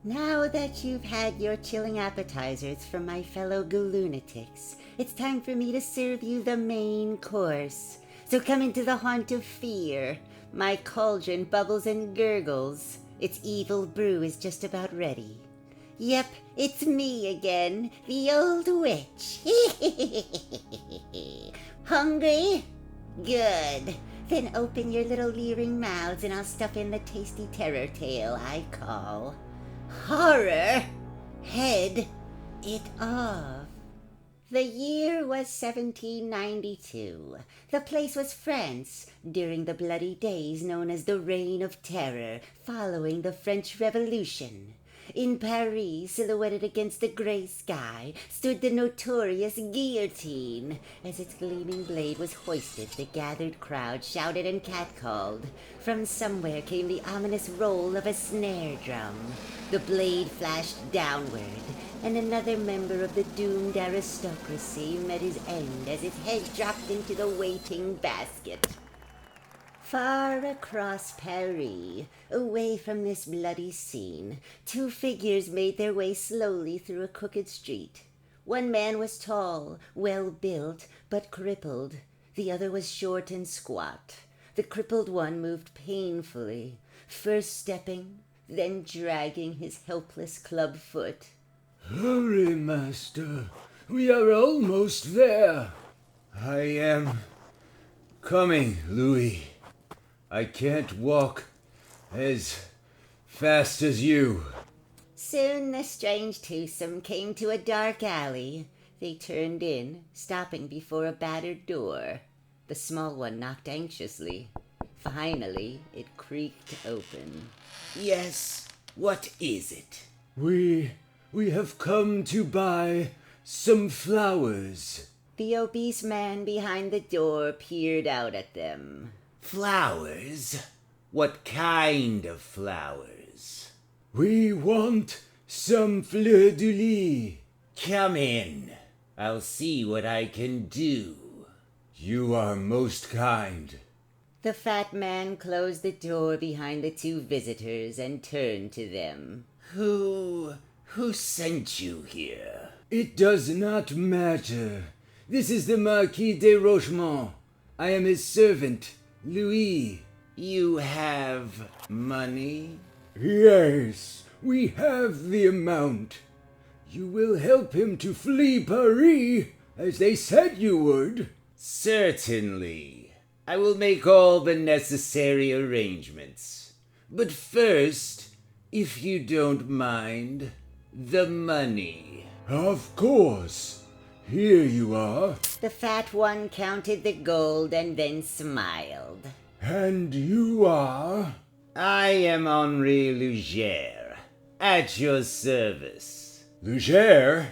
Now that you've had your chilling appetizers from my fellow lunatics, it's time for me to serve you the main course. So come into the haunt of fear. My cauldron bubbles and gurgles. Its evil brew is just about ready. Yep, it's me again, the old witch. Hungry? Good. Then open your little leering mouths and I'll stuff in the tasty terror tale I call Horror. Head it off. The year was 1792. The place was France, during the bloody days known as the Reign of Terror, following the French Revolution. In Paris, silhouetted against the grey sky, stood the notorious guillotine. As its gleaming blade was hoisted, the gathered crowd shouted and catcalled. From somewhere came the ominous roll of a snare drum. The blade flashed downward, and another member of the doomed aristocracy met his end as its head dropped into the waiting basket. Far across Paris, away from this bloody scene, two figures made their way slowly through a crooked street. One man was tall, well-built, but crippled. The other was short and squat. The crippled one moved painfully, first stepping, then dragging his helpless club foot. Hurry, master. We are almost there. I am coming, Louis. I can't walk as fast as you. Soon the strange twosome came to a dark alley. They turned in, stopping before a battered door. The small one knocked anxiously. Finally, it creaked open. Yes, what is it? We have come to buy some flowers. The obese man behind the door peered out at them. Flowers? What kind of flowers? We want some fleurs-de-lis. Come in. I'll see what I can do. You are most kind. The fat man closed the door behind the two visitors and turned to them. Who sent you here? It does not matter. This is the Marquis de Rochemont. I am his servant, Louis. You have money? Yes, we have the amount. You will help him to flee Paris, as they said you would. Certainly. I will make all the necessary arrangements. But first, if you don't mind, the money. Of course. Here you are. The fat one counted the gold and then smiled. And you are? I am Henri Lugère, at your service. Lugère?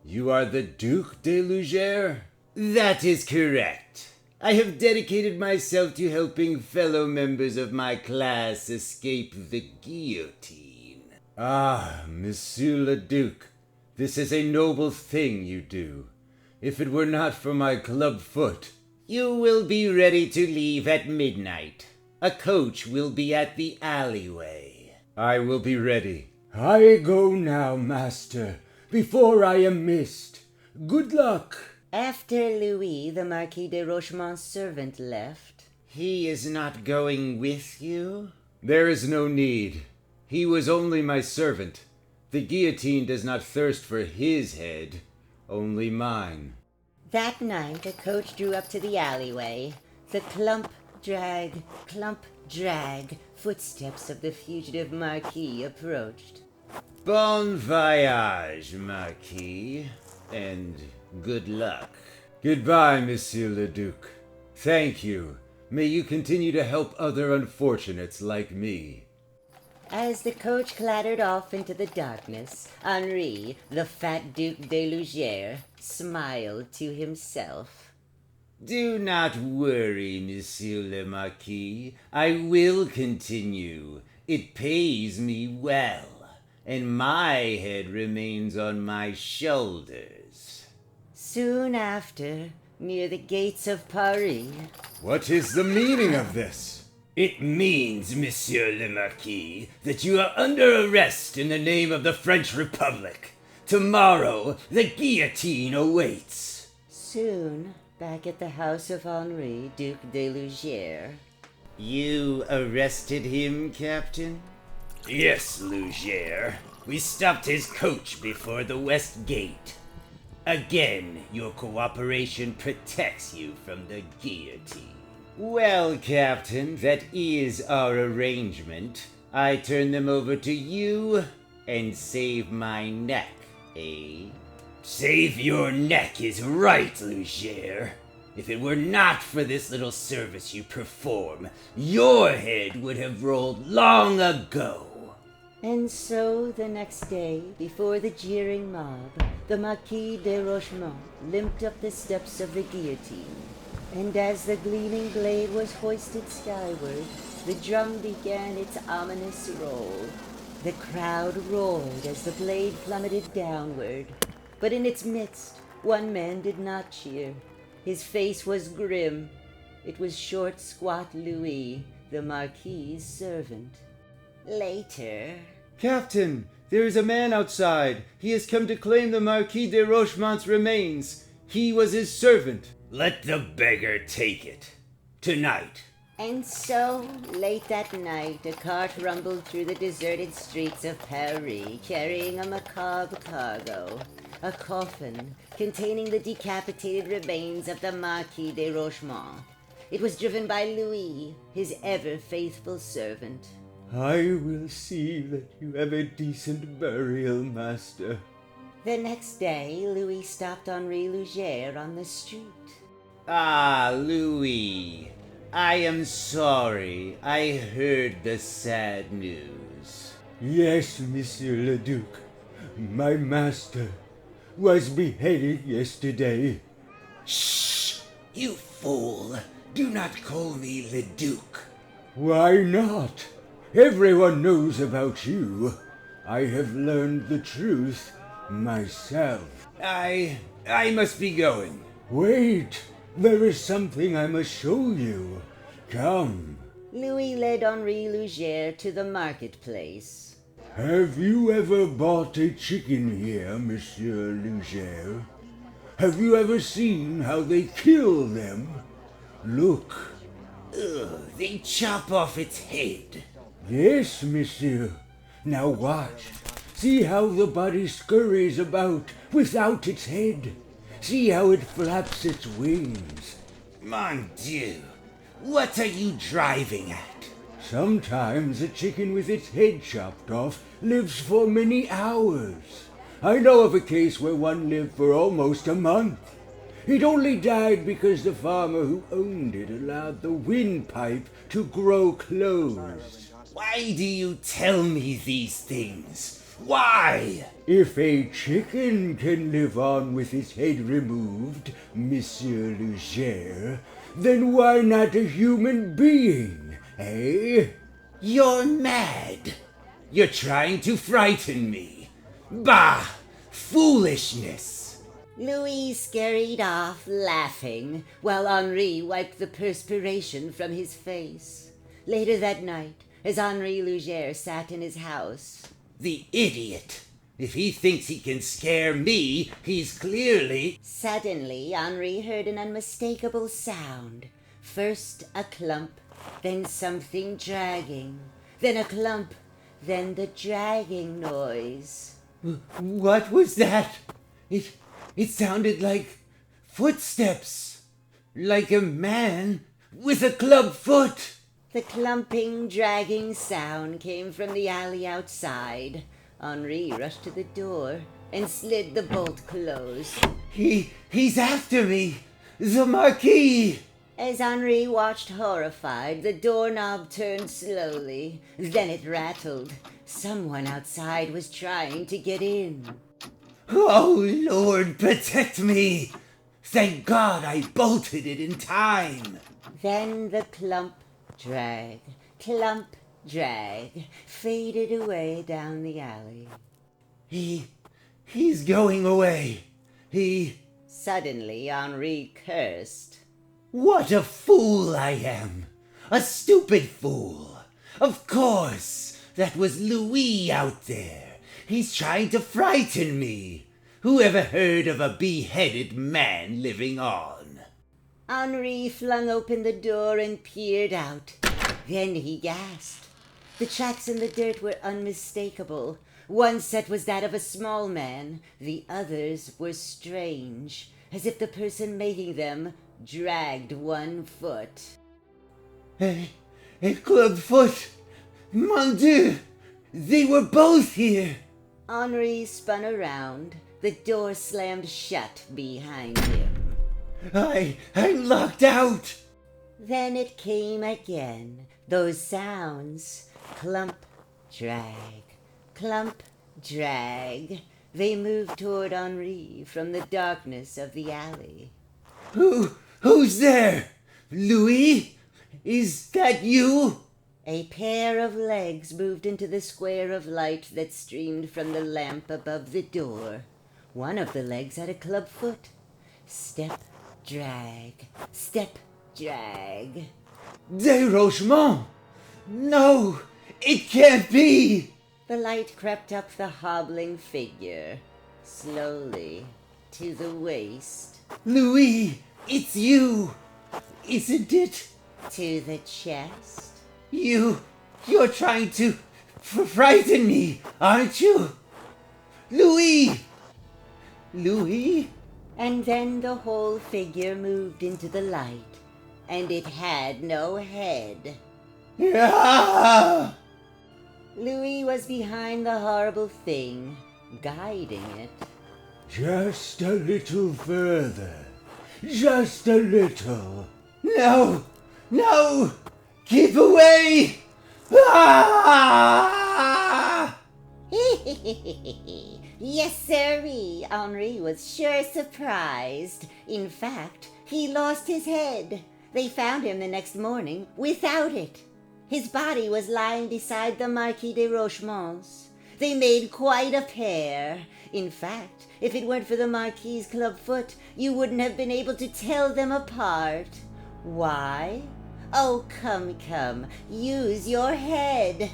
You are the Duc de Lugère? That is correct. I have dedicated myself to helping fellow members of my class escape the guillotine. Ah, Monsieur le Duc, this is a noble thing you do. If it were not for my club foot. You will be ready to leave at midnight. A coach will be at the alleyway. I will be ready. I go now, master, before I am missed. Good luck. After Louis, the Marquis de Rochemont's servant, left. He is not going with you? There is no need. He was only my servant. The guillotine does not thirst for his head, only mine. That night, a coach drew up to the alleyway. The clump, drag, footsteps of the fugitive Marquis approached. Bon voyage, Marquis, and good luck. Goodbye, Monsieur le Duc. Thank you. May you continue to help other unfortunates like me. As the coach clattered off into the darkness, Henri, the fat Duc de Lugère, smiled to himself. Do not worry, Monsieur le Marquis. I will continue. It pays me well, and my head remains on my shoulders. Soon after, near the gates of Paris... What is the meaning of this? It means, Monsieur le Marquis, that you are under arrest in the name of the French Republic. Tomorrow, the guillotine awaits. Soon, back at the house of Henri, Duc de Lugière. You arrested him, Captain? Yes, Lugière. We stopped his coach before the West Gate. Again, your cooperation protects you from the guillotine. Well, Captain, that is our arrangement. I turn them over to you and save my neck, eh? Save your neck is right, Lugière. If it were not for this little service you perform, your head would have rolled long ago. And so, the next day, before the jeering mob, the Marquis de Rochemont limped up the steps of the guillotine. And as the gleaming blade was hoisted skyward, the drum began its ominous roll. The crowd roared as the blade plummeted downward. But in its midst, one man did not cheer. His face was grim. It was short, squat Louis, the Marquis's servant. Later... Captain, there is a man outside. He has come to claim the Marquis de Rochemont's remains. He was his servant. Let the beggar take it. Tonight. And so, late that night, a cart rumbled through the deserted streets of Paris, carrying a macabre cargo. A coffin containing the decapitated remains of the Marquis de Rochemont. It was driven by Louis, his ever-faithful servant. I will see that you have a decent burial, master. The next day, Louis stopped Henri Lugière on the street. Ah, Louis. I am sorry. I heard the sad news. Yes, Monsieur le Duc. My master was beheaded yesterday. Shh! You fool! Do not call me le Duc. Why not? Everyone knows about you. I have learned the truth myself. I must be going. Wait, there is something I must show you. Come. Louis led Henri Lugière to the marketplace. Have you ever bought a chicken here, Monsieur Lugière? Have you ever seen how they kill them? Look. Ugh, they chop off its head. Yes, monsieur. Now watch. See how the body scurries about without its head. See how it flaps its wings. Mon Dieu, what are you driving at? Sometimes a chicken with its head chopped off lives for many hours. I know of a case where one lived for almost a month. It only died because the farmer who owned it allowed the windpipe to grow closed. Why do you tell me these things? Why? If a chicken can live on with its head removed, Monsieur Lugière, then why not a human being, eh? You're mad. You're trying to frighten me. Bah! Foolishness! Louis scurried off, laughing, while Henri wiped the perspiration from his face. Later that night, as Henri Lugière sat in his house. The idiot! If he thinks he can scare me, he's clearly... Suddenly, Henri heard an unmistakable sound. First a clump, then something dragging, then a clump, then the dragging noise. What was that? It sounded like footsteps. Like a man with a club foot. The clumping, dragging sound came from the alley outside. Henri rushed to the door and slid the bolt closed. He's after me! The Marquis! As Henri watched horrified, the doorknob turned slowly. Then it rattled. Someone outside was trying to get in. Oh, Lord, protect me! Thank God I bolted it in time! Then the clump, drag, faded away down the alley. He's going away. Suddenly, Henri cursed. What a fool I am! A stupid fool! Of course! That was Louis out there. He's trying to frighten me. Who ever heard of a beheaded man living on? Henri flung open the door and peered out. Then he gasped. The tracks in the dirt were unmistakable. One set was that of a small man. The others were strange, as if the person making them dragged one foot. A clubfoot! Mon Dieu! They were both here! Henri spun around. The door slammed shut behind him. I'm locked out! Then it came again. Those sounds. Clump, drag. Clump, drag. They moved toward Henri from the darkness of the alley. Who's there? Louis? Is that you? A pair of legs moved into the square of light that streamed from the lamp above the door. One of the legs had a club foot. Step, drag. Step, drag. Dérochement! No! It can't be! The light crept up the hobbling figure, slowly, to the waist. Louis! It's you! Isn't it? To the chest. You're trying to frighten me, aren't you? Louis! Louis? And then the whole figure moved into the light, and it had no head. Ah! Louis was behind the horrible thing, guiding it. Just a little further. Just a little. No! No! Keep away! Ah! Yes, sirree. Henri was sure surprised. In fact, he lost his head. They found him the next morning without it. His body was lying beside the Marquis de Rochemont's. They made quite a pair. In fact, if it weren't for the Marquis's clubfoot, you wouldn't have been able to tell them apart. Why? Oh, come, use your head.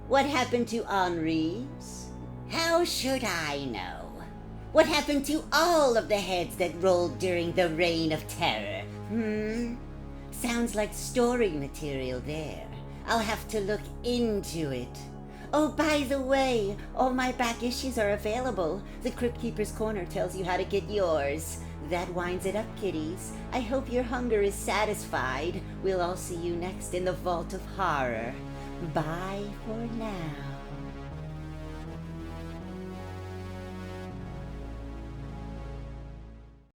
What happened to Henri's? How should I know? What happened to all of the heads that rolled during the Reign of Terror? Sounds like story material there. I'll have to look into it. Oh, by the way, all my back issues are available. The Crypt Keeper's Corner tells you how to get yours. That winds it up, kiddies. I hope your hunger is satisfied. We'll all see you next in the Vault of Horror. Bye for now.